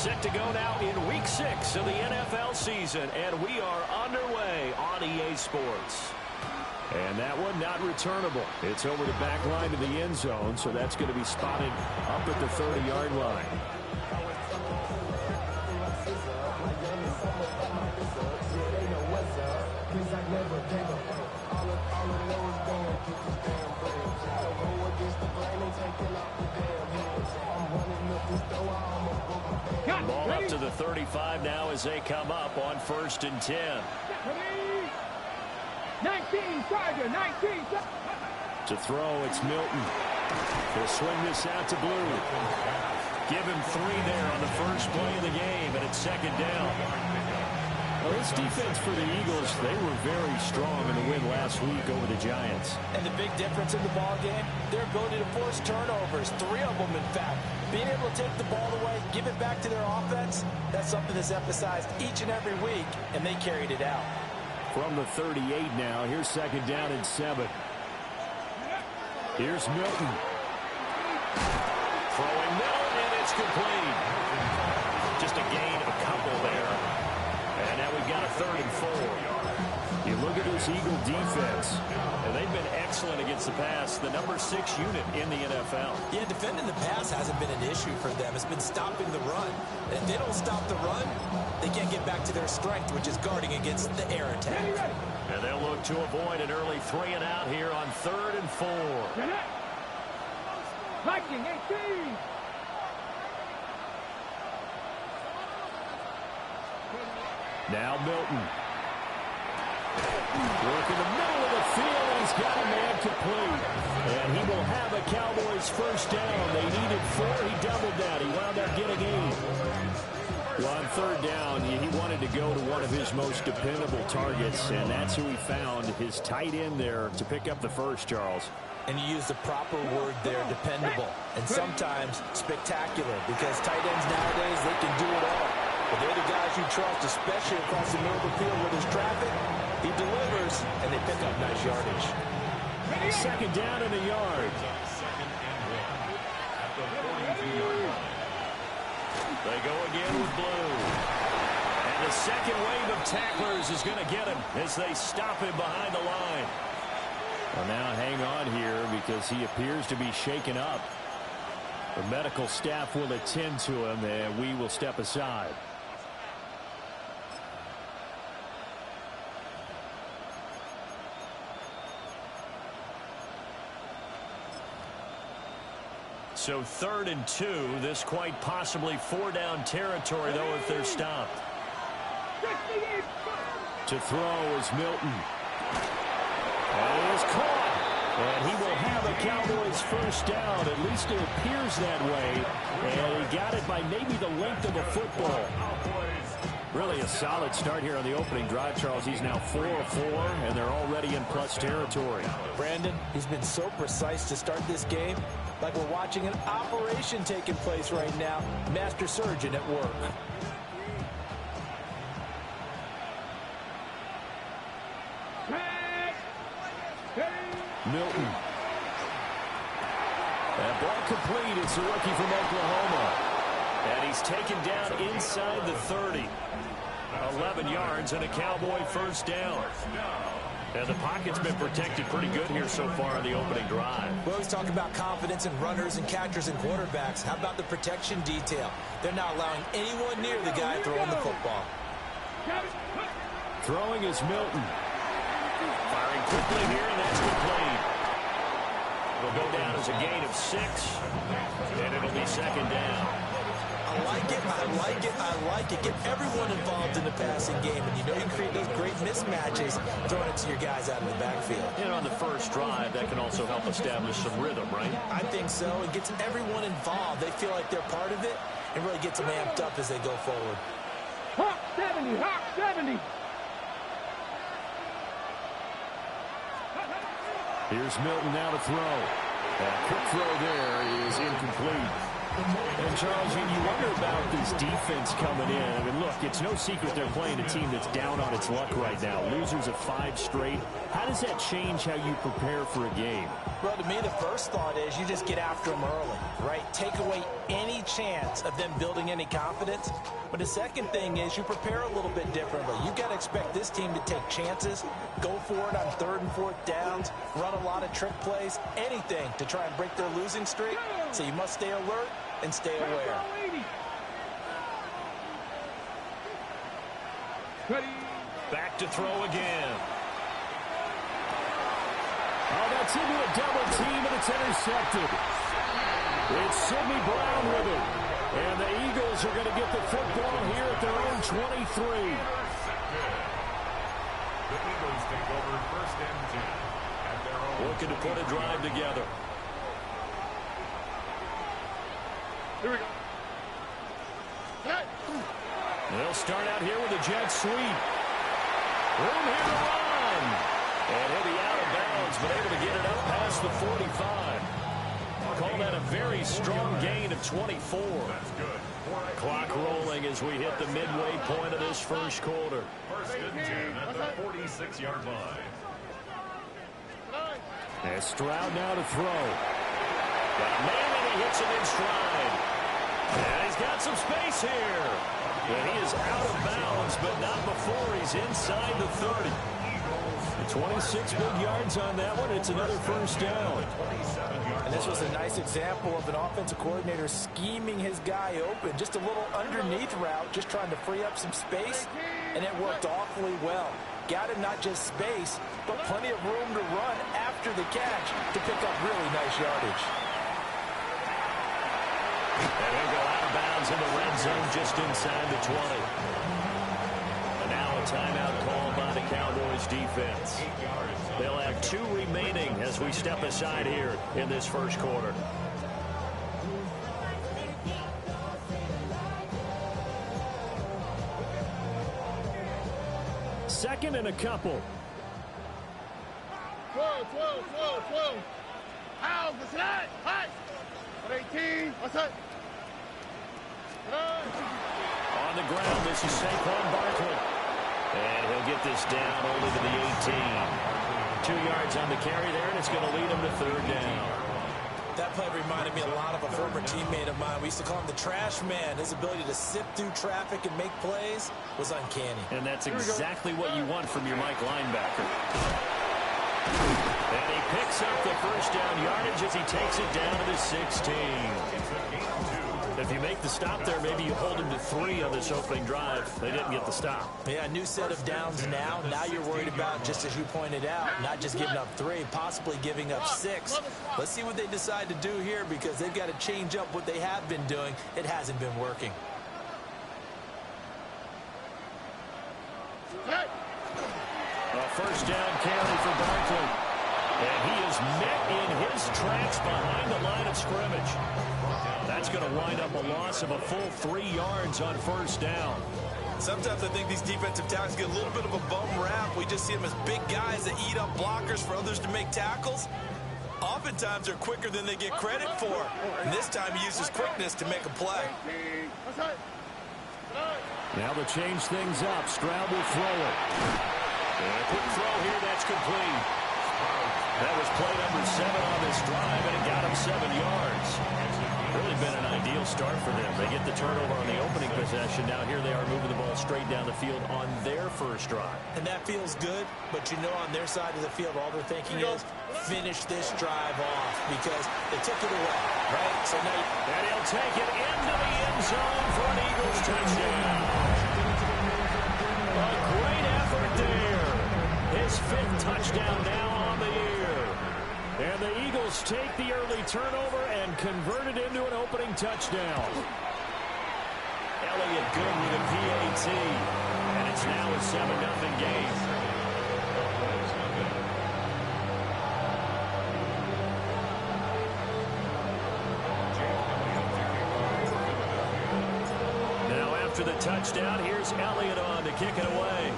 Set to go now in Week 6 of the NFL season, and we are underway on EA Sports. And that one not returnable. It's over the back line to the end zone, so that's going to be spotted up at the 30-yard line. Ball up to the 35 now as they come up on 1st and 10. 19, Charger, 19. To throw, it's Milton. He'll swing this out to Blue. Give him 3 there on the first play of the game, and it's 2nd down. Well, this defense for the Eagles, they were very strong in the win last week over the Giants. And the big difference in the ball game, their ability to force turnovers, 3 of them, in fact. Being able to take the ball away, give it back to their offense, that's something that's emphasized each and every week, and they carried it out. From the 38 now, here's 2nd down and 7. Here's Milton. Throwing Milton, and it's complete. Just a gain of a couple there. And now we've got a 3rd and 4. You look at this Eagle defense, and they've been excellent against the pass, the number 6 unit in the NFL. Yeah, defending the pass hasn't been an issue for them. It's been stopping the run. And if they don't stop the run, they can't get back to their strength, which is guarding against the air attack. And they'll look to avoid an early 3 and out here on 3rd and 4. Viking, 18. Now Milton. Work in the middle of the field, and he's got a man complete. And he will have a Cowboys 1st down. They needed 4. He doubled that. He wound up getting 8. Well, on 3rd down, he wanted to go to one of his most dependable targets, and that's who he found, his tight end there, to pick up the first, Charles. And you use the proper word there, dependable, and sometimes spectacular, because tight ends nowadays, they can do it all. But they're the guys you trust, especially across the middle of the field where there's traffic. He delivers, and they pick up nice yardage. 2nd down in the yard. They go again with Blue. And the second wave of tacklers is going to get him as they stop him behind the line. Well, now hang on here because he appears to be shaken up. The medical staff will attend to him, and we will step aside. So 3rd and 2. This quite possibly 4-down territory, though, if they're stopped. To throw is Milton. And he is caught. And he will have a Cowboys 1st down. At least it appears that way. And he got it by maybe the length of a football. Really a solid start here on the opening drive, Charles. He's now 4 of 4, and they're already in plus territory. Brandon, he's been so precise to start this game, like we're watching an operation taking place right now. Master surgeon at work. Milton. That ball complete. It's a rookie from Oklahoma. And he's taken down inside the 30. 11 yards and a Cowboy 1st down. And the pocket's been protected pretty good here so far on the opening drive. We always talk about confidence in runners and catchers and quarterbacks. How about the protection detail? They're not allowing anyone near the guy throwing the football. Throwing is Milton. Firing quickly here, and that's complete. It'll go down as a gain of 6, and it'll be 2nd down. I like it, I like it, I like it. Get everyone involved in the passing game, and you know you create those great mismatches throwing it to your guys out of the backfield. And on the first drive, that can also help establish some rhythm, right? I think so. It gets everyone involved. They feel like they're part of it, and really gets them amped up as they go forward. Hawk 70, Hawk 70. Here's Milton now to throw. That quick throw there is incomplete. And Charles, you wonder about this defense coming in. I mean, look, it's no secret they're playing a team that's down on its luck right now. Losers of 5 straight. How does that change how you prepare for a game? Well, to me, the first thought is you just get after them early, right? Take away any chance of them building any confidence. But the second thing is you prepare a little bit differently. You've got to expect this team to take chances, go for it on 3rd and 4th downs, run a lot of trick plays, anything to try and break their losing streak. So you must stay alert and stay aware. Back to throw again. Oh, that's into a double team, and it's intercepted. It's Sidney Brown with it. And the Eagles are going to get the football here at their own 23. The Eagles take over 1st and 10 at their own. Looking to put a drive together. Here we go. They'll start out here with a jet sweep. Room here to run. And he'll be out of bounds, but able to get it up past the 45. Call that a very strong gain of 24. That's good. Clock rolling as we hit the midway point of this first quarter. 1st and 10 at the 46-yard line. And Stroud now to throw. Got a man, and he hits him in stride. And he's got some space here. And he is out of bounds, but not before he's inside the 30. 26 big yards on that one. It's another first down. And this was a nice example of an offensive coordinator scheming his guy open. Just a little underneath route, just trying to free up some space, and it worked awfully well. Got him not just space, but plenty of room to run after the catch to pick up really nice yardage. And he'll go out of bounds in the red zone just inside the 20. And now a timeout called by the Cowboys defense. They'll have 2 remaining as we step aside here in this first quarter. Second and a couple. 12. How's the slide? High. 18. What's up? On the ground, this is Saquon Barkley. And he'll get this down only to the 18. 2 yards on the carry there, and it's going to lead him to 3rd down. That play reminded me a lot of a former teammate of mine. We used to call him the trash man. His ability to sift through traffic and make plays was uncanny. And that's exactly what you want from your Mike linebacker. And he picks up the first down yardage as he takes it down to the 16. If you make the stop there, maybe you hold him to 3 on this opening drive. They didn't get the stop. Yeah, new set of downs now. Now you're worried about, just as you pointed out, not just giving up 3, possibly giving up 6. Let's see what they decide to do here, because they've got to change up what they have been doing. It hasn't been working. A first down carry for Barkley. And he is met in his tracks behind the line of scrimmage. That's going to wind up a loss of a full 3 yards on first down. Sometimes I think these defensive tackles get a little bit of a bum rap. We just see them as big guys that eat up blockers for others to make tackles. Oftentimes they're quicker than they get credit for. And this time he uses quickness to make a play. Now to change things up, Stroud will throw it. And a quick throw here, that's complete. That was play number 7 on this drive, and it got him 7 yards. Really been an ideal start for them. They get the turnover on the opening possession. Now here they are moving the ball straight down the field on their first drive. And that feels good, but you know on their side of the field, all they're thinking is finish this drive off because they took it away, right? So now and he'll take it into the end zone for an Eagles touchdown. A great effort there. His 5th touchdown now on the year. And the Eagles take the early turnover and convert it into an opening touchdown. Elliott good with a PAT. And it's now a 7-0 game. Now after the touchdown, here's Elliott on to kick it away.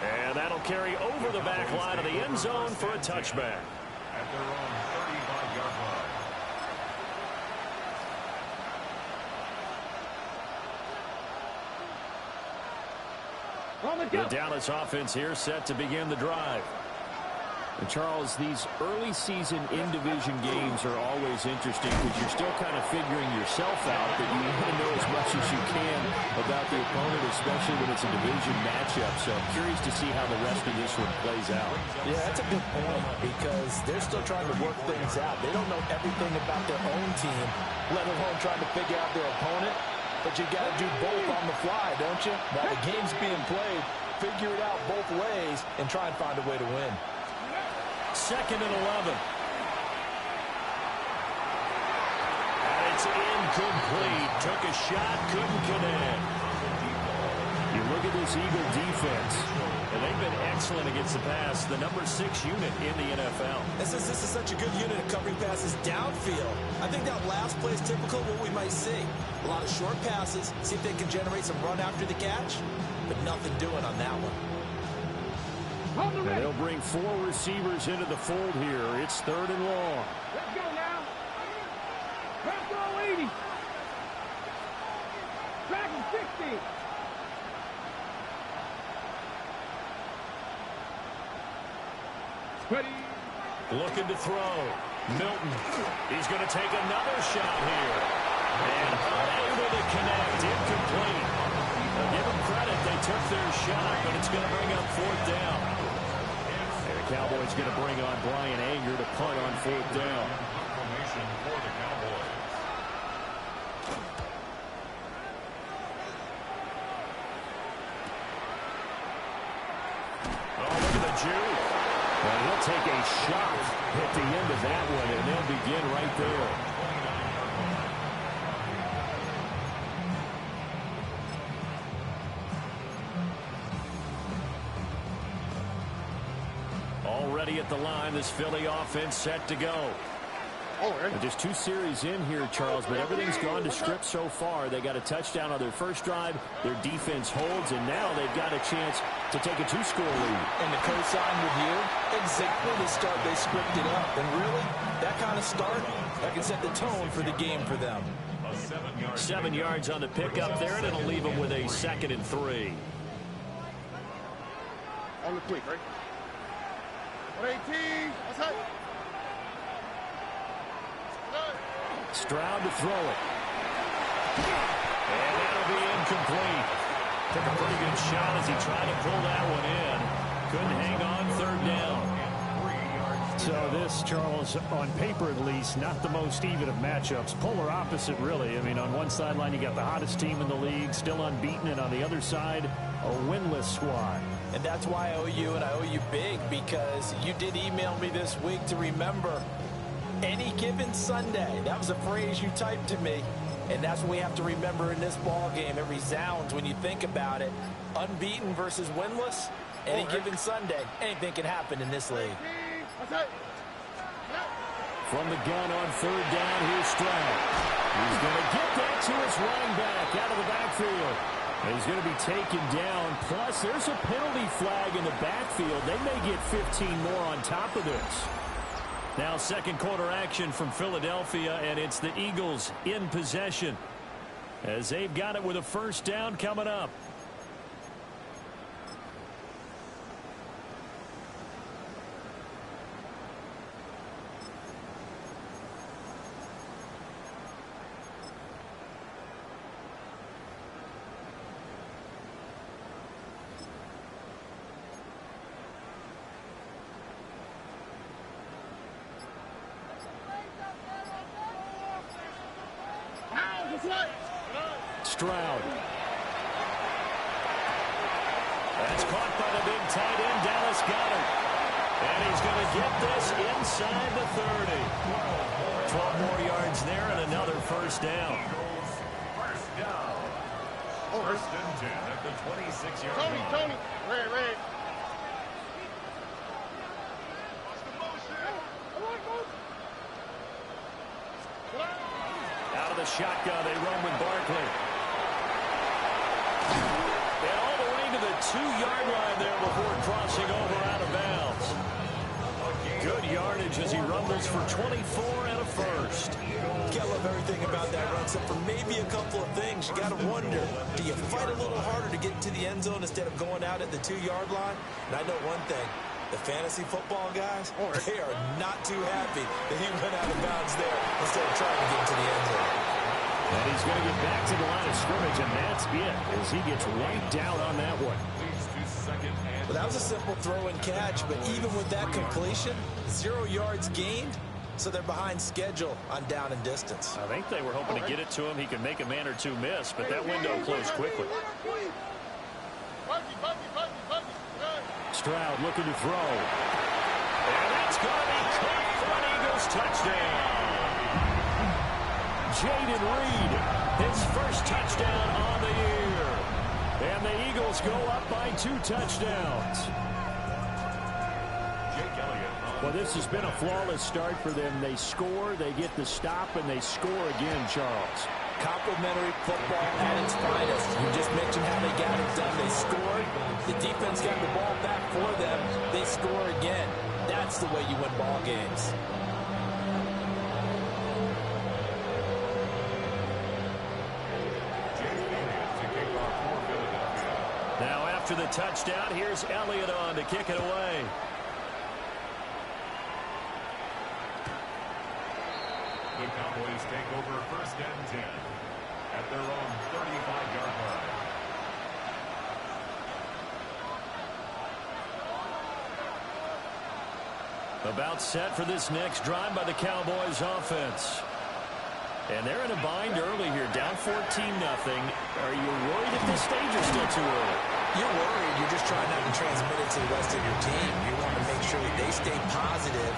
And that'll carry over the back line of the end zone for a touchback. At their own 35-yard The Dallas offense here set to begin the drive. And Charles, these early season in-division games are always interesting because you're still kind of figuring yourself out, but you want to know as much as you can about the opponent, especially when it's a division matchup. So I'm curious to see how the rest of this one plays out. Yeah, that's a good point because they're still trying to work things out. They don't know everything about their own team, let alone trying to figure out their opponent. But you got to do both on the fly, don't you? While the game's being played, figure it out both ways and try and find a way to win. 2nd and 11. And it's incomplete. Took a shot, couldn't connect. You look at this Eagle defense, and they've been excellent against the pass. The number 6 unit in the NFL. This is such a good unit of covering passes downfield. I think that last play is typical of what we might see. A lot of short passes, see if they can generate some run after the catch, but nothing doing on that one. And they'll bring 4 receivers into the fold here. It's 3rd and long. Let's go now. Let's go 80. Track him 60. Ready. Looking to throw. Milton. He's going to take another shot here. And unable to connect. Incomplete. Well, give them credit. They took their shot, but it's going to bring up 4th down. Cowboys going to bring on Brian Anger to punt on 4th down. Formation for the Cowboys. Oh, look at the Jew. Well, he'll take a shot at the end of that one, and they'll begin right there. Already at the line, this Philly offense set to go. And just 2 series in here, Charles, but everything's gone to script so far. They got a touchdown on their first drive. Their defense holds, and now they've got a chance to take a 2-score lead. And the co-sign with you, exactly the start they scripted up. And really, that kind of start, that can set the tone for the game for them. 7 yards on the pickup there, and it'll leave them with a 2nd and 3. On the quick, right? 118. What's that? Stroud to throw it. And that'll be incomplete. Took a pretty good shot as he tried to pull that one in. Couldn't hang on, 3rd down. So this, Charles, on paper at least, not the most even of matchups. Polar opposite, really. I mean, on one sideline, you got the hottest team in the league, still unbeaten, and on the other side, a winless squad. And that's why I owe you, and I owe you big, because you did email me this week to remember any given Sunday. That was a phrase you typed to me, and that's what we have to remember in this ball game. It resounds when you think about it. Unbeaten versus winless, any given Sunday. Anything can happen in this league. From the gun on 3rd down, here's Stroud. He's going to get that to his running back out of the backfield. He's going to be taken down. Plus, there's a penalty flag in the backfield. They may get 15 more on top of this. Now 2nd quarter action from Philadelphia, and it's the Eagles in possession as they've got it with a 1st down coming up. Stroud. That's caught by the big tight end. Dallas got it. And he's going to get this inside the 30. 12 more yards there and another 1st down. First down. 1st and 10 at the 26-yard line. Tony. Red. Out of the shotgun, they run with Barkley. And all the way to the 2-yard line there before crossing over out of bounds. Good yardage as he rumbles for 24 and a first. You gotta love everything about that run, except for maybe a couple of things. You gotta wonder, do you fight a little harder to get into the end zone instead of going out at the 2-yard line? And I know one thing, the fantasy football guys, they are not too happy that he went out of bounds there instead of trying to get into the end zone. And he's going to get back to the line of scrimmage, and that's it as he gets right down on that one. Well, that was a simple throw and catch, but even with that completion, 0 yards gained, so they're behind schedule on down and distance. I think they were hoping to get it to him. He could make a man or two miss, but that window closed quickly. Stroud looking to throw. And that's going to be caught for an Eagles touchdown. Jaden Reed, his first touchdown on the year. And the Eagles go up by 2 touchdowns. Well, this has been a flawless start for them. They score, they get the stop, and they score again, Charles. Complimentary football at its finest. You just mentioned how they got it done. They scored. The defense got the ball back for them. They score again. That's the way you win ball games. Now after the touchdown, here's Elliott on to kick it away. The Cowboys take over 1st and 10 at their own 35-yard line. About set for this next drive by the Cowboys offense. And they're in a bind early here, down 14-0. Are you worried at this stage or still too early? You're worried. You're just trying not to transmit it to the rest of your team. You want to make sure that they stay positive.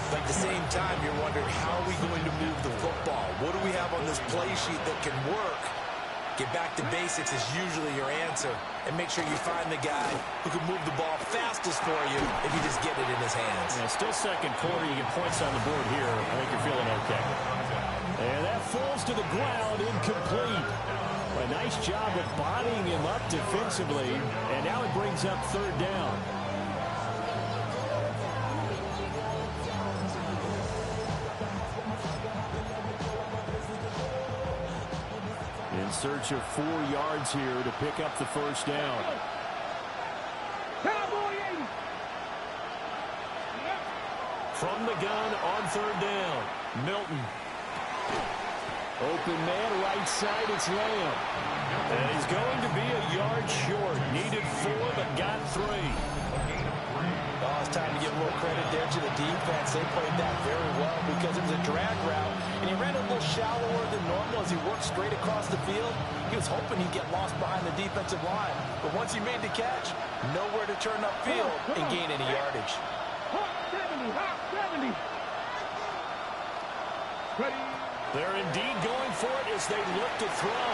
But at the same time, you're wondering, how are we going to move the football? What do we have on this play sheet that can work? Get back to basics is usually your answer. And make sure you find the guy who can move the ball fastest for you if you just get it in his hands. Yeah, still second quarter. You get points on the board here. I think you're feeling okay. And that falls to the ground, incomplete. A nice job of bodying him up defensively. And now it brings up 3rd down. In search of 4 yards here to pick up the 1st down. From the gun on 3rd down, Milton. Open man, right side, it's Lamb. And he's going to be a yard short. Needed 4, but got 3. Oh, it's time to give a little credit there to the defense. They played that very well because it was a drag route, and he ran a little shallower than normal as he worked straight across the field. He was hoping he'd get lost behind the defensive line, but once he made the catch, nowhere to turn upfield and gain any yardage. They're indeed going for it as they look to throw.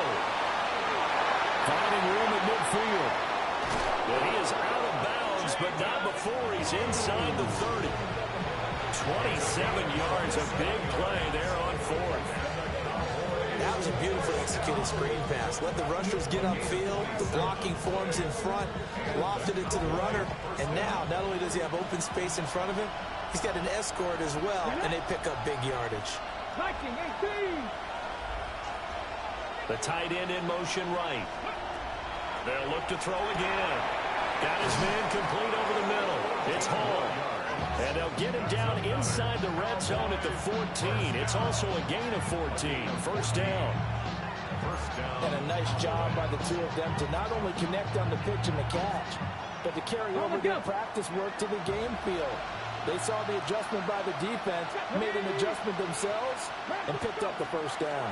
Finding room at midfield. But he is out of bounds, but not before he's inside the 30. 27 yards, a big play there on 4th. That was a beautifully executed screen pass. Let the rushers get upfield. The blocking forms in front. Lofted it to the runner. And now, not only does he have open space in front of him, he's got an escort as well, and they pick up big yardage. The tight end in motion right. They'll look to throw again. Got his man complete over the middle. It's Hall. And they'll get him down inside the red zone at the 14. It's also a gain of 14. 1st down. And a nice job by the 2 of them to not only connect on the pitch and the catch, but to carry over their practice work to the game field. They saw the adjustment by the defense, made an adjustment themselves, and picked up the 1st down.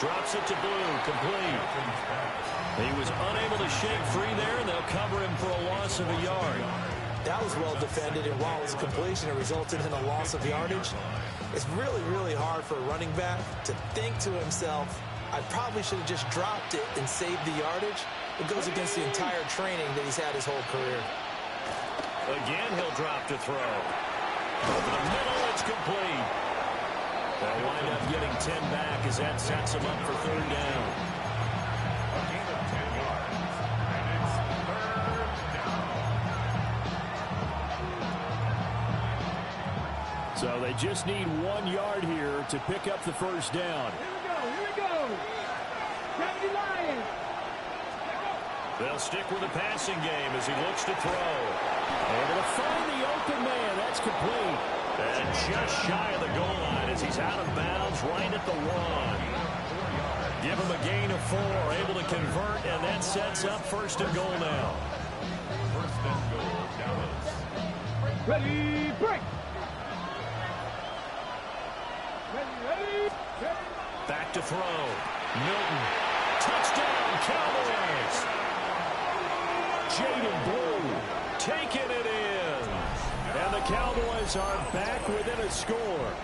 Drops it to Blue, complete. He was unable to shake free there, and they'll cover him for a loss of a yard. That was well defended, and while it was a completion, it resulted in a loss of yardage. It's really, really hard for a running back to think to himself, I probably should have just dropped it and saved the yardage. It goes against the entire training that he's had his whole career. Again, he'll drop to throw. Over the middle, it's complete. They'll wind up getting 10 back as that sets him up for 3rd down. A gain of 10 yards, and it's 3rd down. So they just need 1 yard here to pick up the first down. Here we go. Gravity Lions. They'll stick with the passing game as he looks to throw. Able to find the open man. That's complete. And just shy of the goal line as he's out of bounds right at the 1. Give him a gain of 4. Able to convert, and that sets up first and goal now. First and goal, Dallas. Ready, break. Ready. Back to throw. Milton. Touchdown, Cowboys. Jaden Blue taking it in. And the Cowboys are back within a score.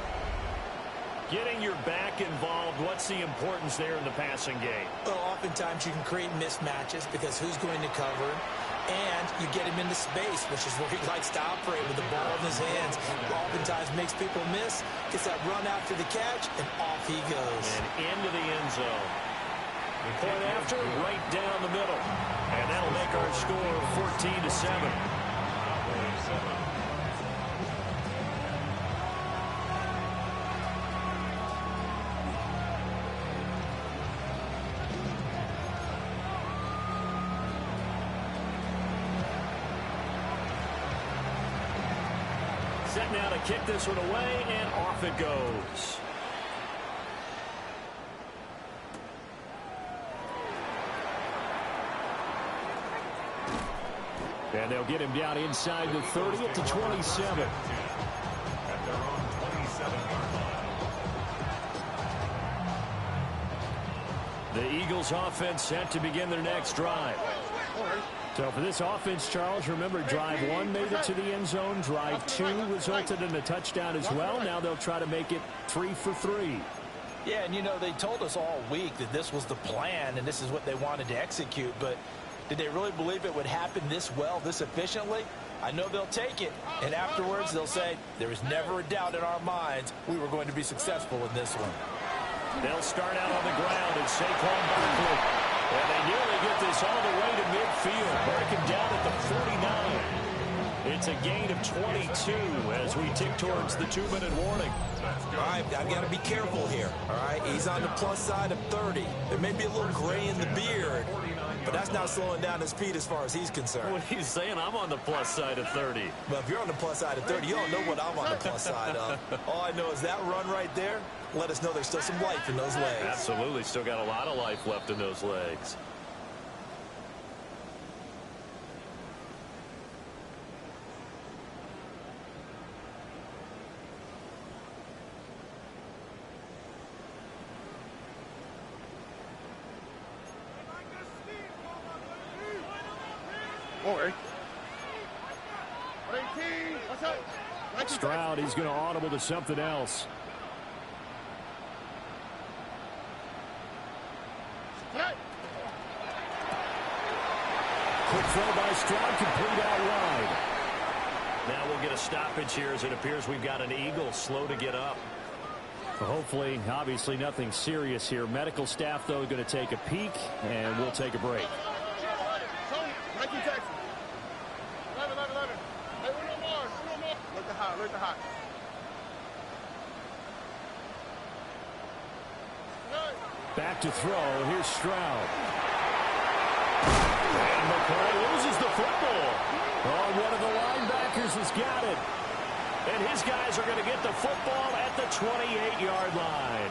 Getting your back involved, what's the importance there in the passing game? Well, oftentimes you can create mismatches because who's going to cover, and you get him into space, which is where he likes to operate with the ball in his hands. Oftentimes makes people miss, gets that run after the catch, and off he goes. And into the end zone. Point after, right down the middle. And that'll make our score 14-7. Set now to kick this one away, and off it goes. And they'll get him down inside the 30 at the 27. At their own 27-yard line. The Eagles offense set to begin their next drive. So for this offense, Charles, remember drive 1 made it to the end zone. Drive 2 resulted in a touchdown as well. Now they'll try to make it 3 for 3. Yeah, and you know, they told us all week that this was the plan and this is what they wanted to execute, but did they really believe it would happen this well, this efficiently? I know they'll take it, and afterwards they'll say, there was never a doubt in our minds we were going to be successful in this one. They'll start out on the ground and Saquon Barkley. And they nearly get this all the way to midfield. Breaking down at the 49. It's a gain of 22 as we tick towards the 2-minute warning. All right, I've got to be careful here. All right, he's on the plus side of 30. There may be a little gray in the beard, but that's not slowing down his speed as far as he's concerned. What he's saying, I'm on the plus side of 30. Well, if you're on the plus side of 30, you don't know what I'm on the plus side of. All I know is that run right there, let us know there's still some life in those legs. Absolutely, still got a lot of life left in those legs. Stroud, he's going to audible to something else. Quick throw by Stroud, complete out wide. Now we'll get a stoppage here as it appears we've got an Eagle slow to get up. Well, hopefully, obviously nothing serious here. Medical staff, though, going to take a peek, and we'll take a break. Back to throw. Here's Stroud. And McCoy loses the football. Oh, one of the linebackers has got it. And his guys are going to get the football at the 28-yard line.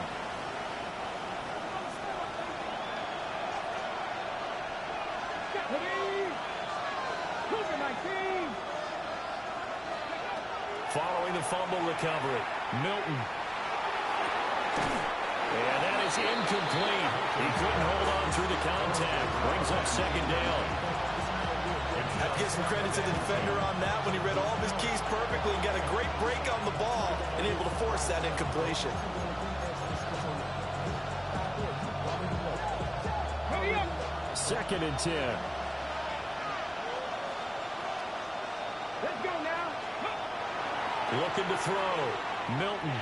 Following the fumble recovery, Milton. And that is incomplete. He couldn't hold on through the contact. Brings up second down. I have to give some credit to the defender on that when he read all of his keys perfectly and got a great break on the ball and able to force that incompletion. Second and 10. Let's go now. Looking to throw. Milton.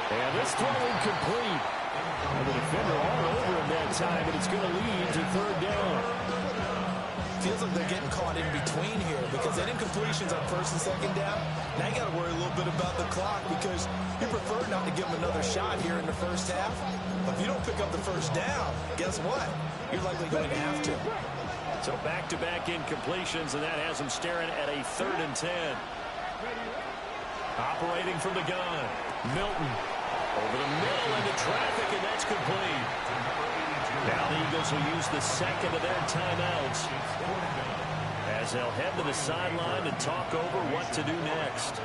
And this throw incomplete. And the defender all over him that time, and it's going to lead to third down. feels like they're getting caught in between here because any incompletions on first and second down, now you got to worry a little bit about the clock because you prefer not to give them another shot here in the first half. But if you don't pick up the first down, guess what? You're likely going to have to. So back-to-back incompletions, and that has them staring at a 3rd and 10. Operating from the gun, Milton. Over the middle into traffic, and that's complete. Now the Eagles will use the second of their timeouts as they'll head to the sideline and talk over what to do next.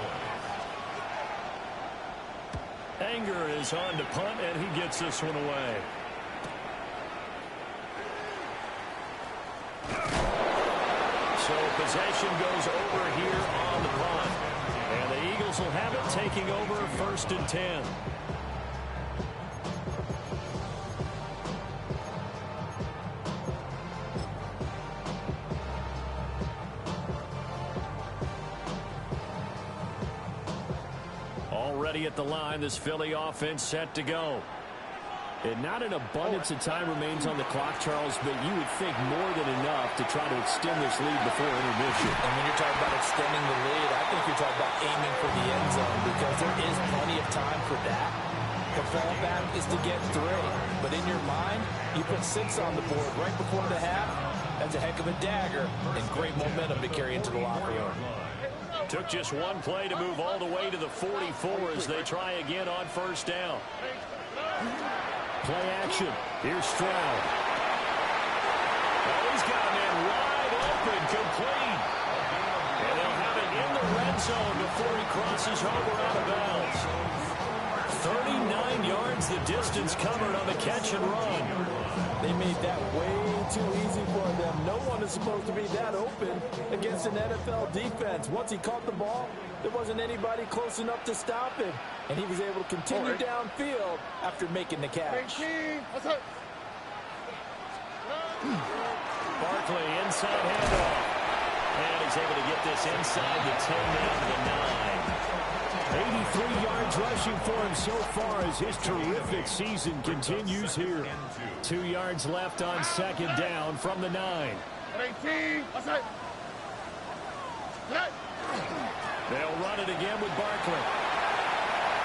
Anger is on to punt, and he gets this one away. So possession goes over here on the punt. And the Eagles will have it, taking over 1st and 10. Already at the line, this Philly offense set to go. And not an abundance of time remains on the clock, Charles, but you would think more than enough to try to extend this lead before intermission. And when you're talking about extending the lead, I think you're talking about aiming for the end zone because there is plenty of time for that. The fallback is to get 3. But in your mind, you put 6 on the board right before the half. That's a heck of a dagger and great momentum to carry into the locker room. Took just one play to move all the way to the 44 as they try again on 1st down. Play action. Here's Stroud. Oh, he's got a man wide open, complete. And they'll have it in the red zone before he crosses over out of bounds. 39 yards the distance covered on the catch and run. They made that way too easy for them. No one is supposed to be that open against an NFL defense. Once he caught the ball, there wasn't anybody close enough to stop him. And he was able to continue downfield after making the catch. Barkley inside handoff. And he's able to get this inside the 10 down to the 9. 83 yards rushing for him so far as his terrific season continues here. 2 yards left on 2nd down from the 9. They'll run it again with Barkley.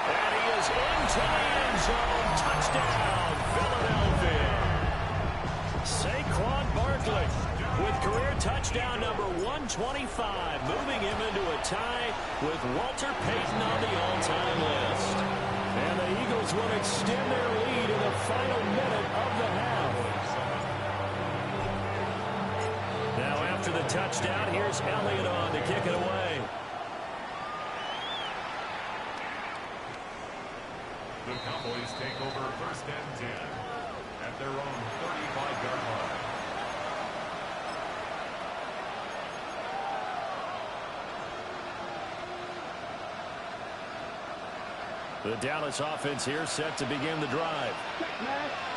And he is into the end zone. Touchdown, Philadelphia. Saquon Barkley with career touchdown number 125, moving him into a tie with Walter Payton on the all-time list. And the Eagles will extend their lead in the final minute of the half. Now after the touchdown, here's Elliott on to kick it away. The Cowboys take over 1st and 10 at their own 35-yard line. The Dallas offense here set to begin the drive.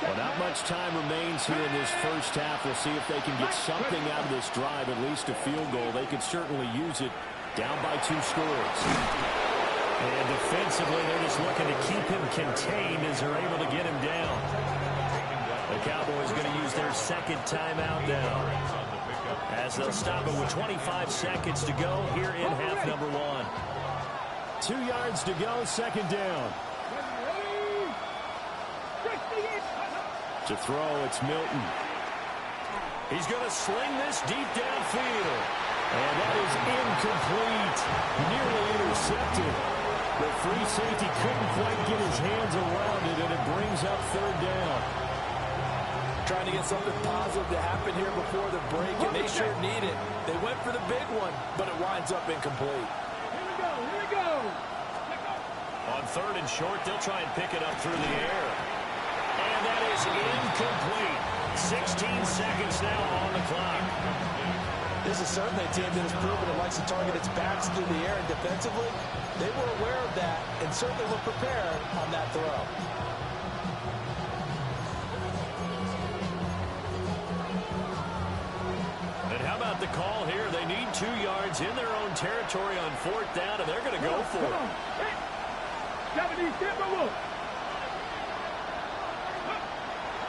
Well, not much time remains here in this first half. We'll see if they can get something out of this drive, at least a field goal. They could certainly use it down by 2 scores. And defensively, they're just looking to keep him contained as they're able to get him down. The Cowboys going to use their 2nd timeout now, as they'll stop it with 25 seconds to go here in half number 1. 2 yards to go, 2nd down. To throw, it's Milton. He's going to sling this deep downfield. And that is incomplete. Nearly intercepted. The free safety couldn't quite get his hands around it, and it brings up 3rd down. Trying to get something positive to happen here before the break, and they sure need it. They went for the big one, but it winds up incomplete. Here we go. On 3rd and short, they'll try and pick it up through the air. And that is incomplete. 16 seconds now on the clock. This is certainly a team that has proven it likes to target its backs through the air, and defensively, they were aware of that and certainly were prepared on that throw. And how about the call here? They need 2 yards in their own territory on 4th down, and they're going to go for it.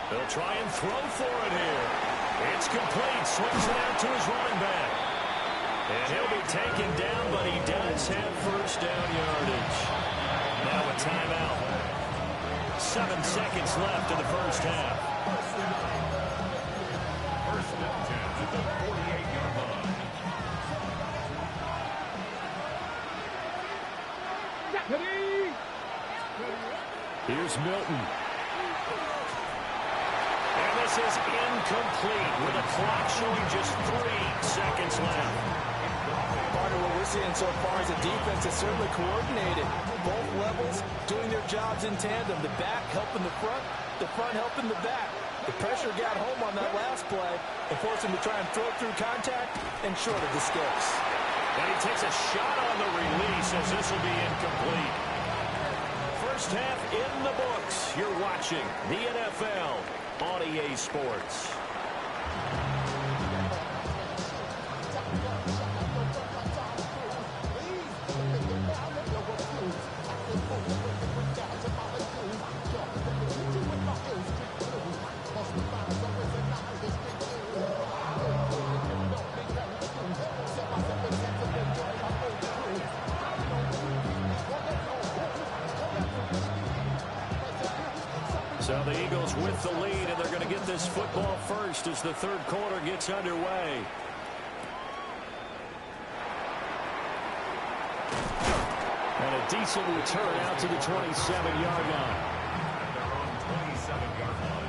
They'll try and throw for it here. It's complete. Swings it out to his running back. And he'll be taken down, but he does have first down yardage. Now a timeout. 7 seconds left in the first half. First and 10 at the 48-yard line. Here's Milton. And this is incomplete with a clock showing just 3 seconds left. Part of what we're seeing so far is a defense that's certainly coordinated. Both levels doing their jobs in tandem. The back helping the front helping the back. The pressure got home on that last play and forced him to try and throw through contact and short of the sticks. And he takes a shot on the release as this will be incomplete. First half in the books. You're watching the NFL on EA Sports. So the Eagles with the lead, and they're going to get this football first as the third quarter gets underway. And a decent return out to the 27-yard line. At their own 27-yard line.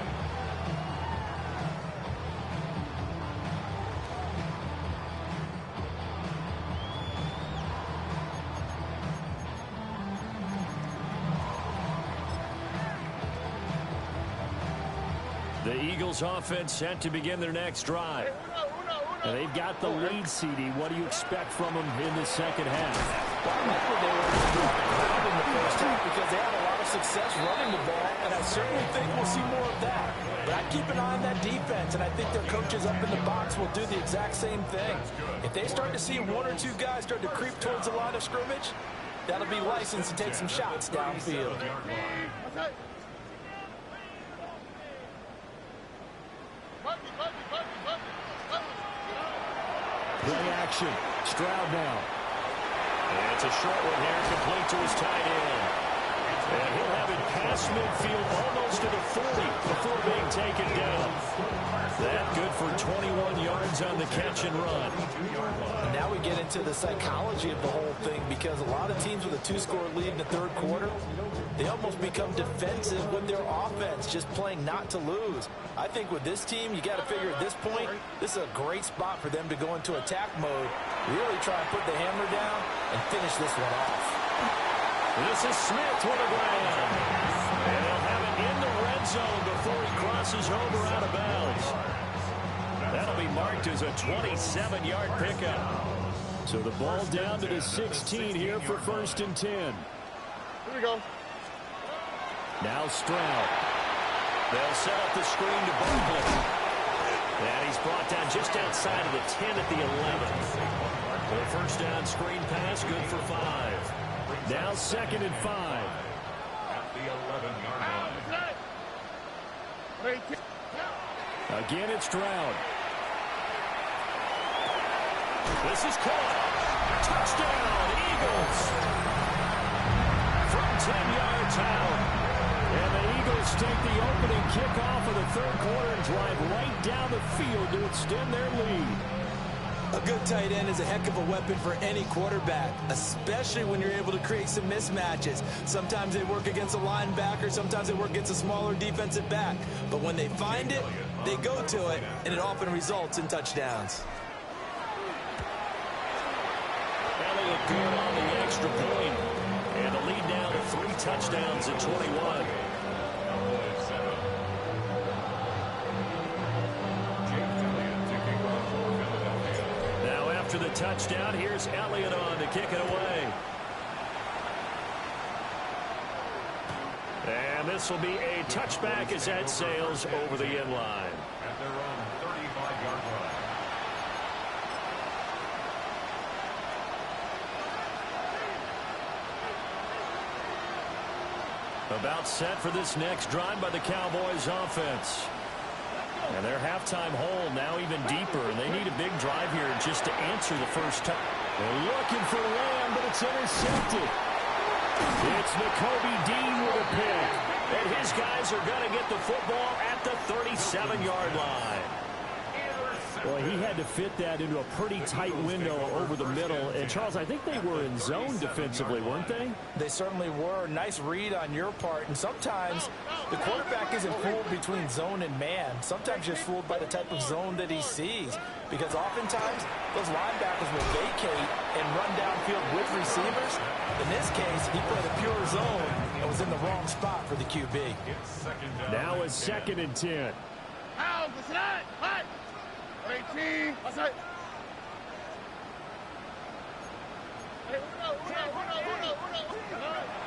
The Eagles offense set to begin their next drive. And they've got the lead, CD. What do you expect from them in the second half? Well, I like what they were able to do on the ground in the first half because they had a lot of success running the ball, and I certainly think we'll see more of that. But I keep an eye on that defense, and I think their coaches up in the box will do the exact same thing. If they start to see one or two guys start to creep towards the line of scrimmage, that'll be licensed to take some shots downfield. Play action. Stroud now. And it's a short one here, complete to his tight end. And he'll have it past midfield almost to the 40 before being taken down. That good for 21 yards on the catch and run. And now we get into the psychology of the whole thing because a lot of teams with a 2-score lead in the third quarter, they almost become defensive with their offense, just playing not to lose. I think with this team, you got to figure at this point, this is a great spot for them to go into attack mode, really try and put the hammer down and finish this one off. This is Smith with a grab. And he'll have it in the red zone before he crosses over out of bounds. That'll be marked as a 27-yard pickup. So the ball down to the 16 here for first and 10. Here we go. Now Stroud. They'll set up the screen to Barkley. And he's brought down just outside of the 10 at the 11. For a first down screen pass, good for 5. Now 2nd and 5. At the 11-yard line. Again, it's Stroud. This is caught. Touchdown, Eagles. From 10 yards out. And the Eagles take the opening kickoff of the third quarter and drive right down the field to extend their lead. A good tight end is a heck of a weapon for any quarterback, especially when you're able to create some mismatches. Sometimes they work against a linebacker, sometimes they work against a smaller defensive back. But when they find it, they go to it, and it often results in touchdowns. Elliott good on the extra point. And the lead now to 3 touchdowns at 21. Now after the touchdown, here's Elliott on to kick it away. And this will be a touchback as that sails over the end line. At their own 35-yard line. About set for this next drive by the Cowboys offense. And their halftime hole now even deeper, and they need a big drive here just to answer the first touch. They're looking for Lamb, but it's intercepted. It's Nakobe Dean with a pick. And his guys are going to get the football at the 37-yard line. Well, he had to fit that into a pretty tight window over the middle. And, Charles, I think they were in zone defensively, weren't they? They certainly were. Nice read on your part. And sometimes the quarterback isn't fooled between zone and man. Sometimes you're fooled by the type of zone that he sees. Because oftentimes those linebackers will vacate and run downfield with receivers. In this case, he played a pure zone and was in the wrong spot for the QB. Now it's 2nd and 10. Out, what's that? Hot. 18, what's that?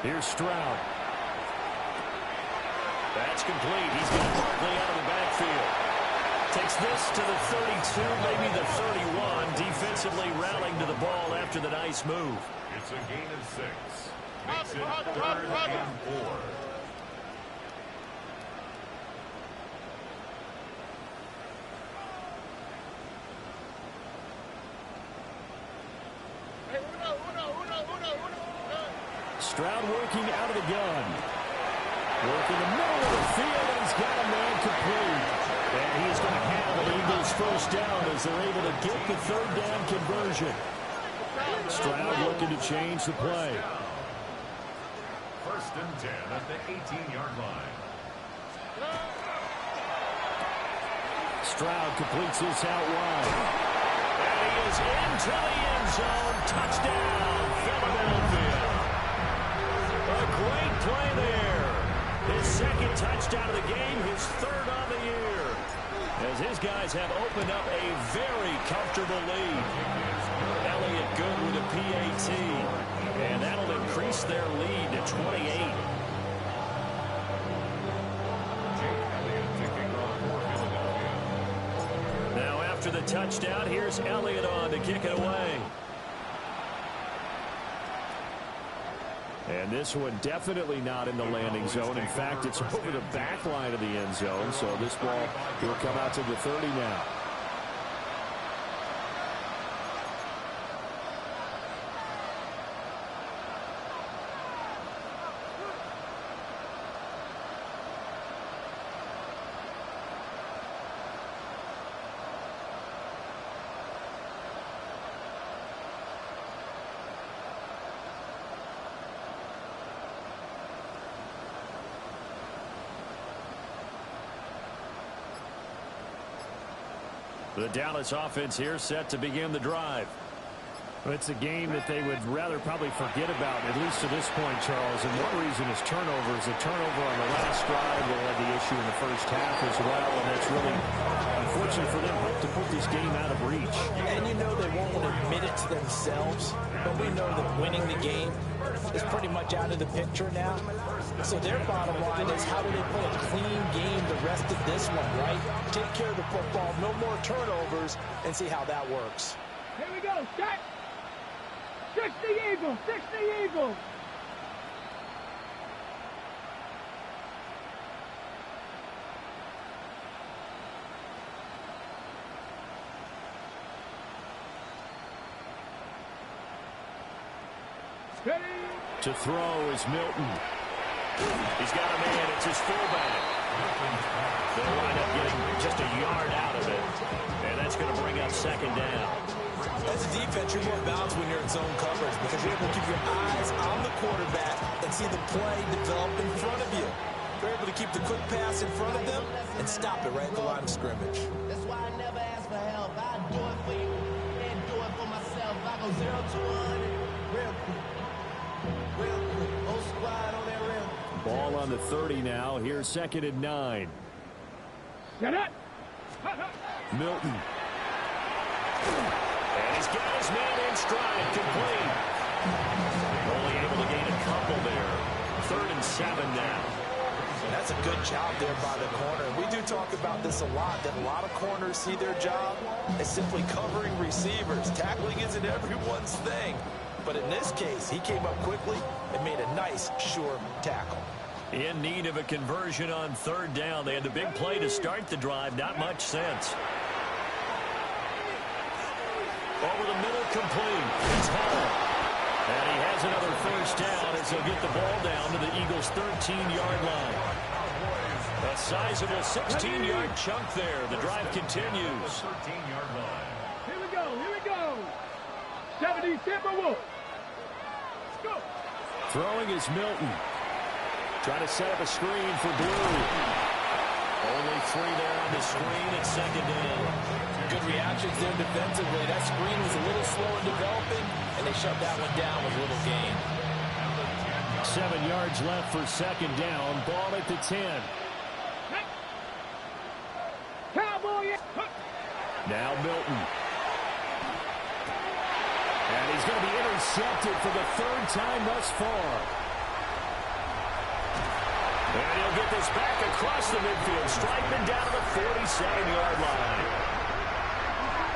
Here's Stroud. That's complete. He's got Barkley out of the backfield. Takes this to the 32, maybe the 31. Defensively rallying to the ball after the nice move. It's a gain of 6. Makes it 3rd and 4. Stroud working out of the gun. Working the middle of the field, and he's got a man complete. And he's going to have an Eagles first down as they're able to get the 3rd down conversion. Stroud looking to change the play. 1st and 10 at the 18-yard line. Stroud completes this out wide. And he is into the end zone. Touchdown, Philadelphia. A great play there. His 2nd touchdown of the game, his 3rd on the year. As his guys have opened up a very comfortable lead. Elliott good with a PAT. And that'll increase their lead to 28. Now after the touchdown, here's Elliott on to kick it away. And this one definitely not in the landing zone. In fact, it's over the back line of the end zone. So this ball will come out to the 30 now. The Dallas offense here set to begin the drive. It's a game that they would rather probably forget about, at least to this point, Charles. And one reason is turnovers. A turnover on the last drive, they had the issue in the first half as well. And that's really unfortunate for them to put this game out of reach. And you know they won't admit it to themselves, but we know that winning the game is pretty much out of the picture now. So their bottom line is, how do they play a clean game the rest of this one, right? Take care of the football, no more turnovers, and see how that works. Here we go, set. 60 Eagles, 60 Eagles. Ready. To throw is Milton. He's got a man. It's his fullback. They'll wind up getting just a yard out of it. And that's going to bring up 2nd down. As a defense, you're more balanced when you're in zone coverage because you're able to keep your eyes on the quarterback and see the play develop in front of you. You're able to keep the quick pass in front of them and stop it right at the line of scrimmage. That's why I never ask for help. I do it for you and do it for myself. I go 0 to 100 real quick. Real quick. Whole squad on that real. Ball on the 30 now. Here's 2nd and 9. Get it. Milton. And he's got his man in stride, complete. Only able to gain a couple there. 3rd and 7 now. That's a good job there by the corner. We do talk about this a lot, that a lot of corners see their job as simply covering receivers. Tackling isn't everyone's thing. But in this case, he came up quickly and made a nice, sure tackle. In need of a conversion on third down. They had the big play to start the drive. Not much sense. Over the middle, complete. It's Hall. And he has another first down as they'll get the ball down to the Eagles' 13-yard line. A sizable 16-yard chunk there. The drive continues. 13-yard line. Here we go. Here we go. 70 Timberwolves. Let's go. Throwing is Milton. Trying to set up a screen for Blue. Only 3 there on the screen at second down. Good reactions there defensively. That screen was a little slow in developing, and they shut that one down with little gain. 7 yards left for second down. Ball at the 10. Cowboys. Now Milton. And he's going to be intercepted for the 3rd time thus far. And he'll get this back across the midfield, striping down to the 47-yard line.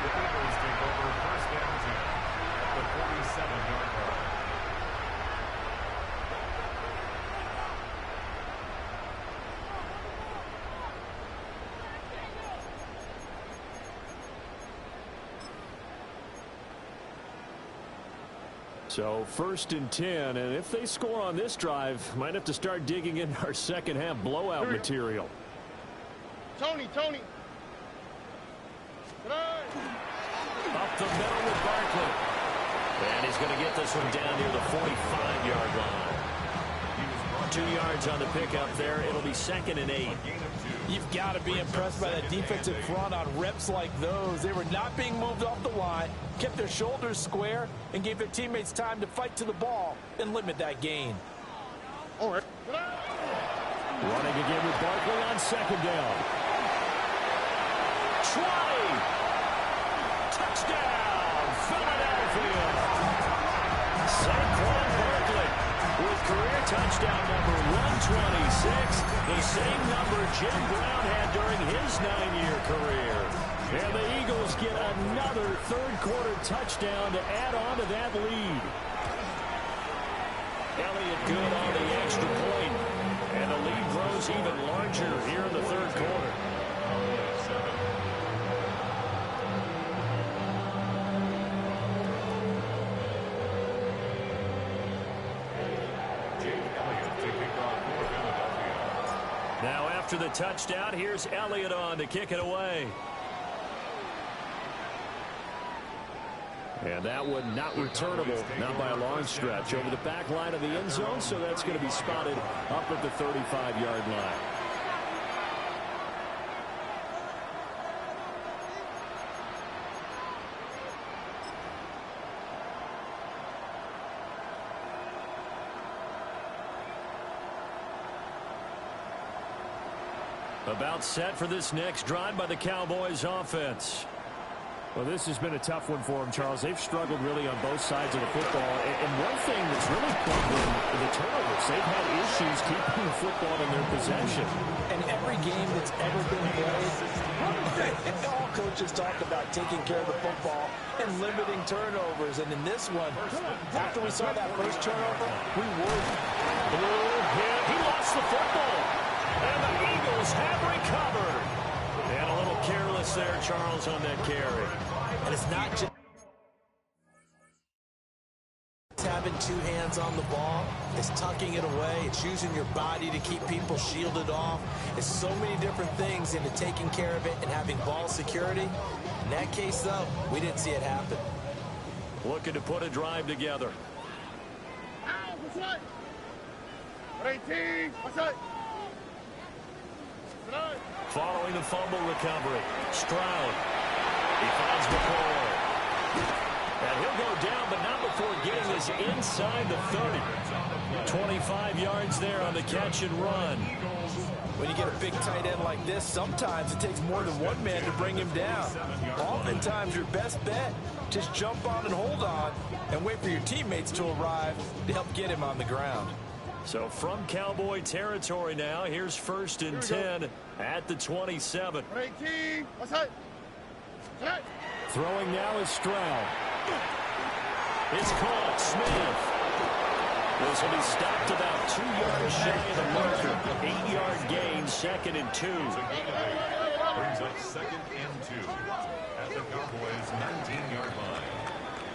The Cowboys take over first down 10 at the 47-yard line. So 1st and 10, and if they score on this drive, might have to start digging in our second half blowout material. Tony. Up the middle with Barkley. And he's going to get this one down near the 45-yard line. 2 yards on the pickup there. It'll be 2nd and 8. You've got to be impressed by that defensive front on reps like those. They were not being moved off the line, kept their shoulders square, and gave their teammates time to fight to the ball and limit that gain. All right. Running again with Barkley on second down. Try! Touchdown, Philadelphia! Saquon Barkley with career touchdown number 126, the same number Jim Brown had during his 9-year career. And the Eagles get another third-quarter touchdown to add on to that lead. Elliott good on the extra point, and the lead grows even larger here in the third quarter. Now after the touchdown, here's Elliott on to kick it away. And that one not returnable, not by a long stretch, over the back line of the end zone, so that's going to be spotted up at the 35-yard line. About set for this next drive by the Cowboys offense. Well, this has been a tough one for them, Charles. They've struggled really on both sides of the football. And one thing that's really plagued them, the turnovers. They've had issues keeping the football in their possession. And every game that's ever been played, all coaches talk about taking care of the football and limiting turnovers. And in this one, after we saw that first turnover, we worried. He lost the football. And the Eagles have recovered. And a little careless there, Charles, on that carry. And it's not just having 2 hands on the ball. It's tucking it away. It's using your body to keep people shielded off. It's so many different things into taking care of it and having ball security. In that case, though, we didn't see it happen. Looking to put a drive together. What's up? 18. What's up? Following the fumble recovery, Stroud. He finds McCoy. And he'll go down, but not before getting this inside the 30. 25 yards there on the catch and run. When you get a big tight end like this, sometimes it takes more than one man to bring him down. Oftentimes, your best bet, just jump on and hold on and wait for your teammates to arrive to help get him on the ground. So from Cowboy territory now, here's 1st and 10 at the 27. 18. What's up? Throwing now is Stroud. It's caught. Smith. The This will be stopped about 2 yards shy of the marker. 8-yard gain, 2nd and 2. Brings up 2nd and 2 at the Cowboys' 19-yard line.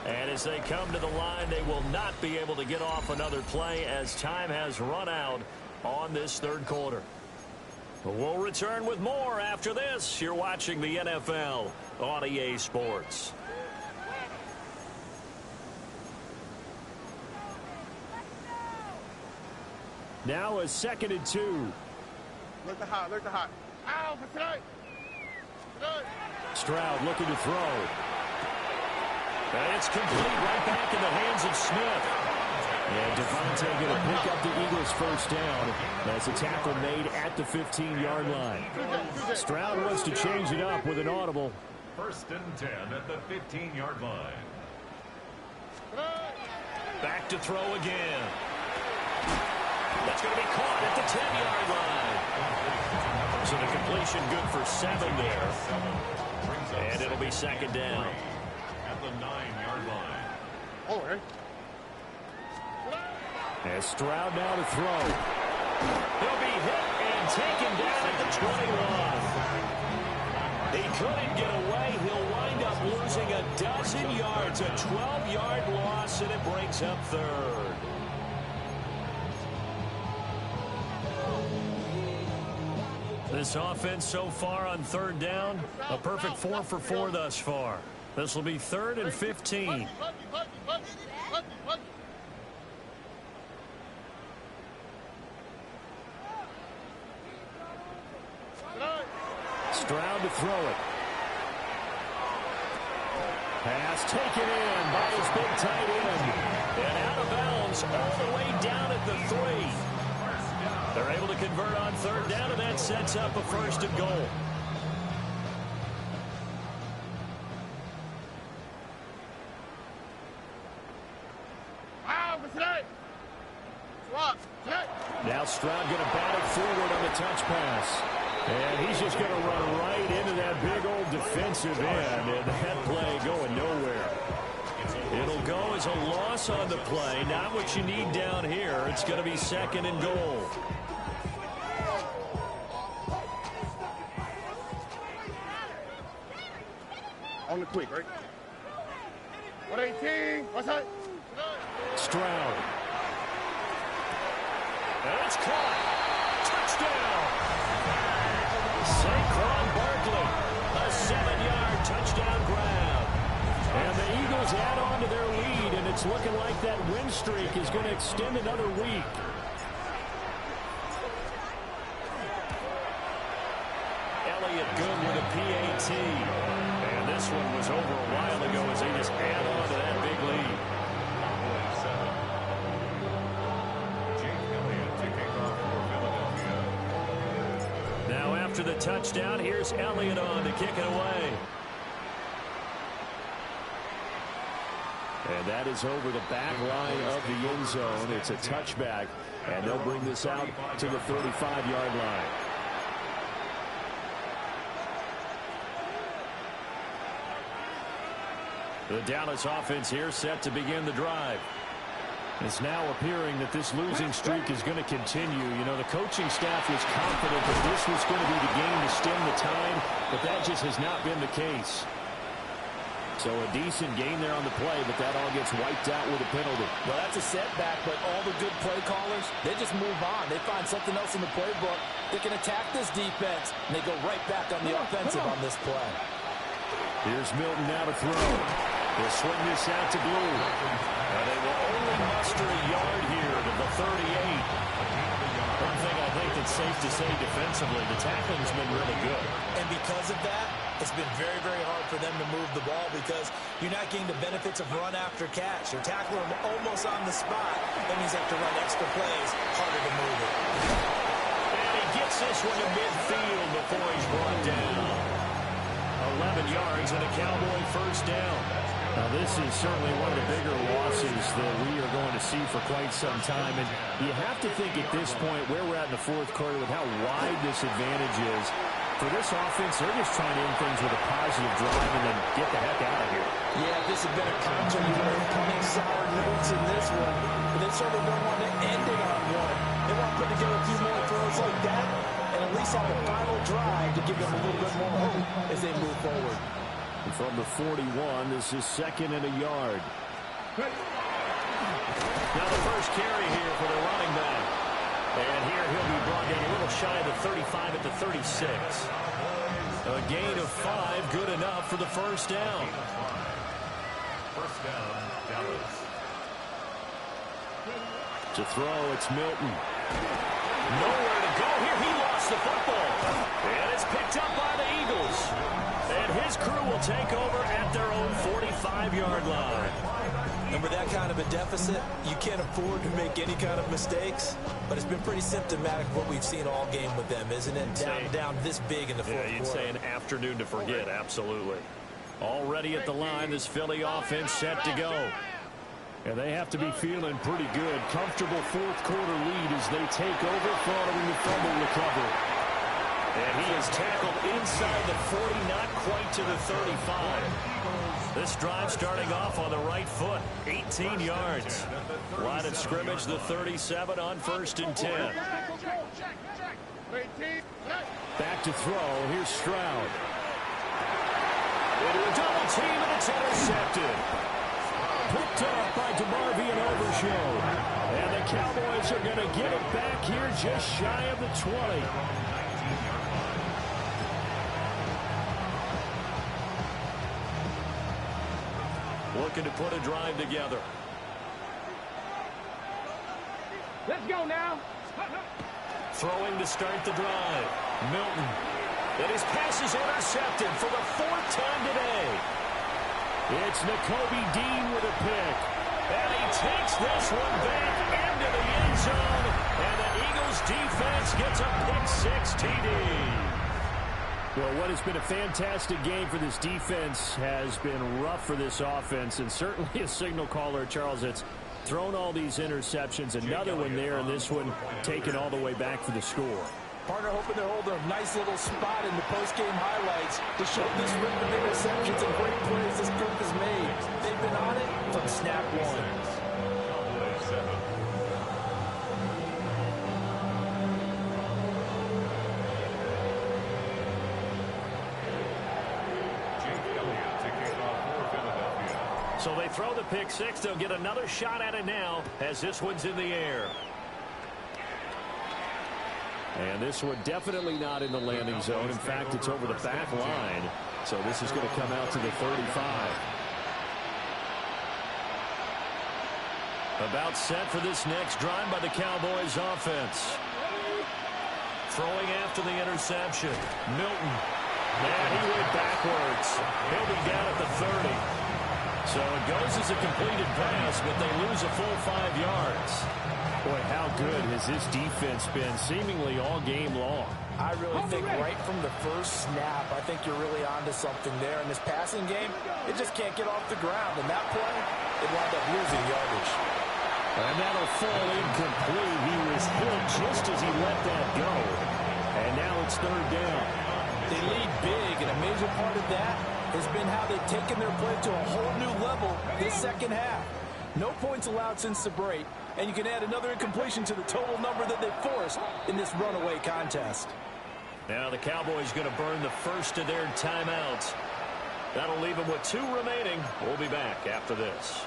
And as they come to the line, they will not be able to get off another play as time has run out on this 3rd quarter. We'll return with more after this. You're watching the NFL on EA Sports. Now a 2nd and 2. Look the hot, look the hot. Ow, for tonight. Stroud looking to throw. And it's complete right back in the hands of Smith. And Devontae going to pick up the Eagles' first down as a tackle made at the 15-yard line. Stroud wants to change it up with an audible. 1st and 10 at the 15-yard line. Back to throw again. That's going to be caught at the 10-yard line. So the completion good for 7 there. And it'll be 2nd down. At the 9-yard line. Oh, right. As Stroud now to throw. He'll be hit and taken down at the 21. He couldn't get away. He'll wind up losing a dozen yards. A 12-yard loss, and it brings up 3rd. This offense so far on 3rd down, a perfect 4 for 4 thus far. This will be 3rd and 15. Stroud to throw it. Pass taken in by his big tight end. And out of bounds all the way down at the 3. They're able to convert on 3rd down, and that sets up a 1st and goal. Now Stroud going to bat it forward on the touch pass. And he's just going to run right into that big old defensive end, and that play going nowhere. It'll go as a loss on the play. Not what you need down here. It's going to be 2nd and goal. On the quick, right? 118. What's that? Stroud. And it's caught. Touchdown. Saquon Barkley. A 7-yard touchdown grab. And the Eagles add on to their lead, and it's looking like that win streak is going to extend another week. Elliott good with a PAT. And this one was over a while ago as they just add on to that big lead. Now after the touchdown, here's Elliott on to kick it away. And that is over the back line of the end zone. It's a touchback, and they'll bring this out to the 35-yard line. The Dallas offense here set to begin the drive. It's now appearing that this losing streak is going to continue. You know, the coaching staff was confident that this was going to be the game to stem the tide, but that just has not been the case. So a decent game there on the play, but that all gets wiped out with a penalty. Well, that's a setback, but all the good play callers, they just move on. They find something else in the playbook. They can attack this defense, and they go right back on the offensive on this play. Here's Milton now to throw. They'll swing this out to Blue. And they will only muster a yard here to the 38. One thing I think that's safe to say defensively, the tackling's been really good. And because of that, it's been very, very hard for them to move the ball because you're not getting the benefits of run after catch. You're tackling them almost on the spot. That means you have to run extra plays, harder to move it. And he gets this one to midfield before he's brought down. 11 yards and a Cowboy first down. Now, this is certainly one of the bigger losses that we are going to see for quite some time. And you have to think at this point where we're at in the 4th quarter with how wide this advantage is. For this offense, they're just trying to end things with a positive drive and then get the heck out of here. Yeah, if this had been a counter, you would have plenty sour notes in this one. But this certainly don't want to end it on one. They want to put together a few more throws like that and at least have a final drive to give them a little bit more hope as they move forward. And from the 41, this is 2nd and a yard. Now the first carry here for the running back. And here he'll be brought down a little shy of the 35 at the 36. A gain of 5, good enough for the first down. First down, Dallas. To throw, it's Milton. Nowhere to go here. He lost the football. And it's picked up by the Eagles. And his crew will take over at their own 45-yard line. And with that kind of a deficit, you can't afford to make any kind of mistakes. But it's been pretty symptomatic of what we've seen all game with them, isn't it? Down this big in the fourth quarter. Yeah, you'd say an afternoon to forget, absolutely. Already at the line, this Philly offense set to go. And they have to be feeling pretty good. Comfortable fourth quarter lead as they take over following the fumble recovery. And he is tackled inside the 40, not quite to the 35. This drive starting off on the right foot, 18 yards. Line of scrimmage, the 37 on 1st and 10. Back to throw. Here's Stroud. Into a double team, and it's intercepted. Picked up by DeMarvion Overshow. And the Cowboys are going to get it back here just shy of the 20. Looking to put a drive together. Let's go now. Throwing to start the drive. Milton. And his pass is intercepted for the 4th time today. It's Nakobe Dean with a pick. And he takes this one back into the end zone. And the Eagles defense gets a pick-6 TD. Well, what has been a fantastic game for this defense has been rough for this offense. And certainly a signal caller, Charles, that's thrown all these interceptions. Another one there, and this one taken all the way back for the score. Partner hoping to hold a nice little spot in the post-game highlights to show this rip of interceptions and great plays this group has made. They've been on it from snap one. Cowboys 7. Jake Elliott to kick off for Philadelphia. So they throw the pick-6. They'll get another shot at it now as this one's in the air. And this one definitely not in the landing zone. In fact, it's over the back line. So this is going to come out to the 35. About set for this next drive by the Cowboys offense. Throwing after the interception. Milton. And he went backwards. He'll be down at the 30. So it goes as a completed pass, but they lose a full 5 yards. Boy, how good has this defense been seemingly all game long? I really think right from the first snap, I think you're really onto something there. In this passing game, it just can't get off the ground. And that play, it wound up losing yardage. And that'll fall incomplete. He was hit just as he let that go. And now it's 3rd down. They lead big, and a major part of that has been how they've taken their play to a whole new level this second half. No points allowed since the break, and you can add another incompletion to the total number that they've forced in this runaway contest. Now the Cowboys going to burn the first of their timeouts. That'll leave them with 2 remaining. We'll be back after this.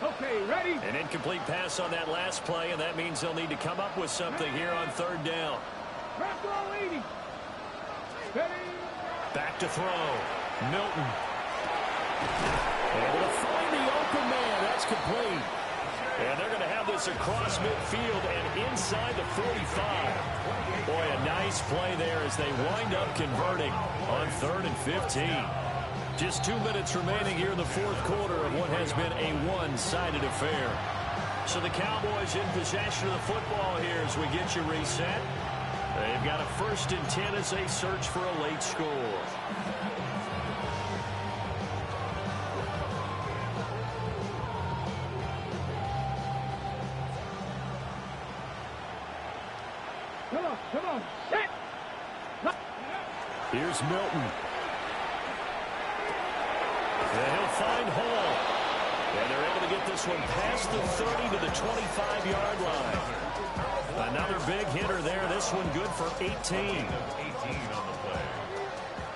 Okay, ready? An incomplete pass on that last play, and that means they'll need to come up with something here on 3rd down. Press roll 80. Steady. Back to throw. Milton. Able to find the open man. That's complete. And they're going to have this across midfield and inside the 45. Boy, a nice play there as they wind up converting on 3rd and 15. Just 2 minutes remaining here in the 4th quarter of what has been a one-sided affair. So the Cowboys in possession of the football here as we get you reset. They've got a 1st and 10 as they search for a late score. Come on, set. Here's Milton. And he'll find Hall. And they're able to get this this one past the 30 to the 25-yard line. Another big hitter there. This one good for 18. 18 on the play.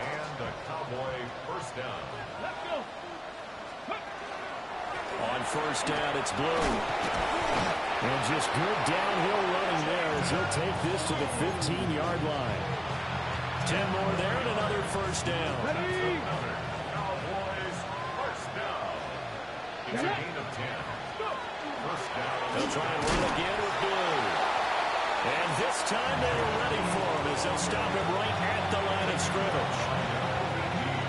And a Cowboy first down. Let's go. On first down, it's Blue. And just good downhill running there as he'll take this to the 15-yard line. 10 more there and another first down. Ready? Cowboys first down. It's a gain of 10. First down. They'll try and run again with Blue. And this time they were ready for him as they'll stop him right at the line of scrimmage.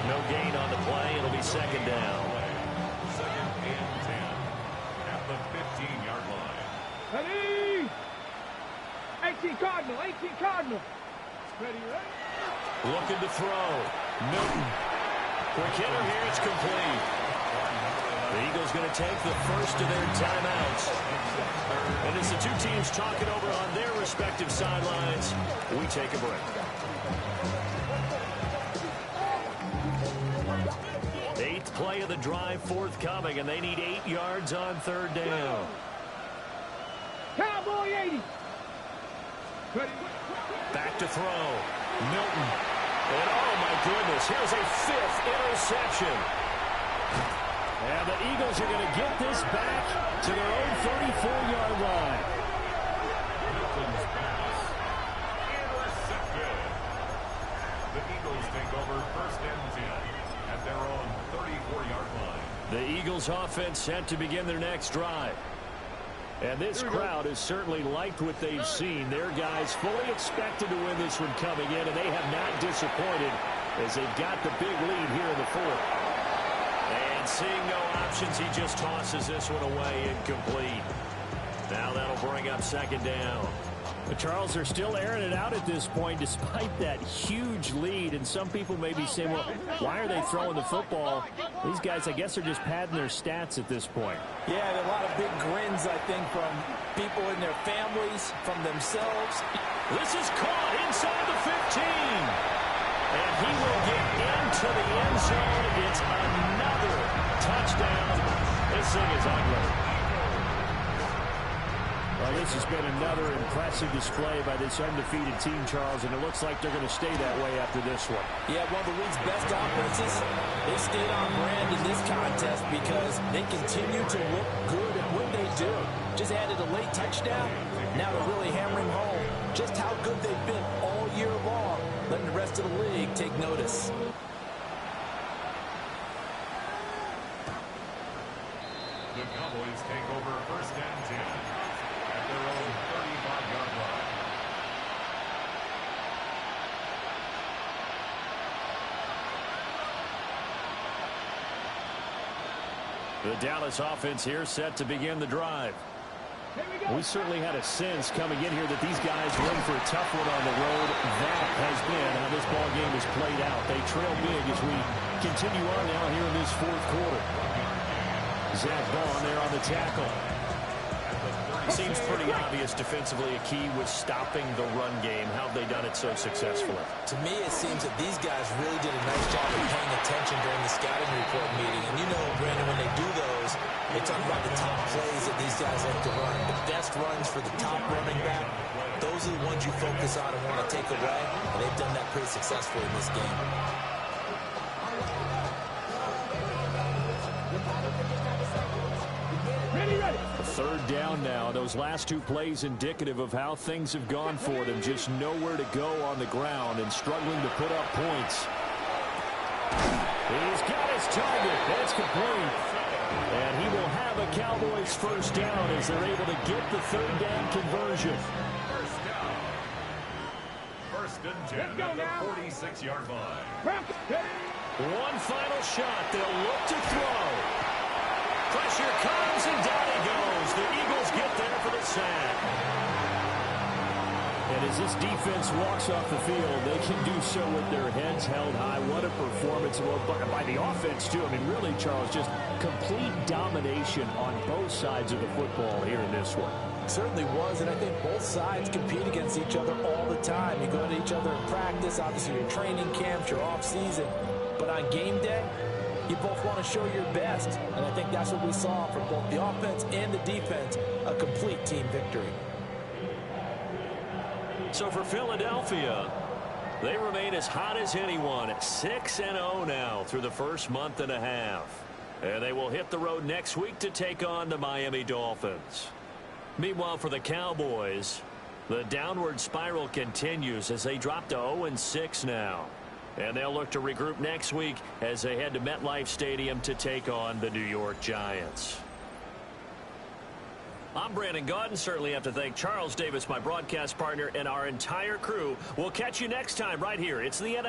No gain on the play. It'll be second down. Second and 10 at the 15-yard line. Ready? 18 Cardinal. 18 Cardinal. Ready, ready? Looking to throw. Milton. Quick hitter here. It's complete. The Eagles going to take the first of their timeouts. And as the two teams talking over on their respective sidelines, we take a break. Eighth play of the drive forthcoming, and they need 8 yards on third down. Cowboy 80. Ready? Back to throw. Milton. And oh my goodness, here's a 5th interception. And the Eagles are going to get this back to their own 34-yard line. Milton's pass. Intercepted. The Eagles take over first and 10 at their own 34-yard line. The Eagles offense set to begin their next drive. And this crowd has certainly liked what they've seen. Their guys fully expected to win this one coming in, and they have not disappointed as they've got the big lead here in the fourth. And seeing no options, he just tosses this one away incomplete. Now that'll bring up second down. But Charles, they're still airing it out at this point despite that huge lead. And some people may be saying, well, why are they throwing the football? These guys, I guess, are just padding their stats at this point. Yeah, a lot of big grins, I think, from people in their families, from themselves. This is caught inside the 15. And he will get into the end zone. It's another touchdown. This thing is ugly. Well, this has been another impressive display by this undefeated team, Charles, and it looks like they're going to stay that way after this one. Yeah, one of the league's best offenses. They stayed on brand in this contest because they continue to look good at what they do. Just added a late touchdown. Now they're really hammering home just how good they've been all year long, letting the rest of the league take notice. The Cowboys take over first and 10 at their own 35-yard line. The Dallas offense here set to begin the drive. We certainly had a sense coming in here that these guys were in for a tough one on the road. That has been how this ball game has played out. They trail big as we continue on now here in this fourth quarter. Zach Bond there on the tackle. Seems pretty obvious defensively a key was stopping the run game. How have they done it so successfully? To me, it seems that these guys really did a nice job of paying attention during the scouting report meeting. And you know, Brandon, when they do those, they talk about the top plays that these guys like to run. The best runs for the top running back, those are the ones you focus on and want to take away. And they've done that pretty successfully in this game. Third down now. Those last two plays indicative of how things have gone for them. Just nowhere to go on the ground and struggling to put up points. He's got his target. That's complete. And he will have a Cowboys first down as they're able to get the third down conversion. First down. First and 10 at the 46-yard line. One final shot. They'll look to throw. Pressure comes and down he goes. The Eagles get there for the sack. And as this defense walks off the field, they can do so with their heads held high. What a performance by the offense, too. I mean, really, Charles, just complete domination on both sides of the football here in this one. Certainly was, and I think both sides compete against each other all the time. You go to each other in practice, obviously your training camps, your off season. But on game day, you both want to show your best. And I think that's what we saw from both the offense and the defense, a complete team victory. So for Philadelphia, they remain as hot as anyone at 6-0 now through the first month and a half. And they will hit the road next week to take on the Miami Dolphins. Meanwhile, for the Cowboys, the downward spiral continues as they drop to 0-6 now. And they'll look to regroup next week as they head to MetLife Stadium to take on the New York Giants. I'm Brandon Gaudin. Certainly have to thank Charles Davis, my broadcast partner, and our entire crew. We'll catch you next time right here. It's the NFL.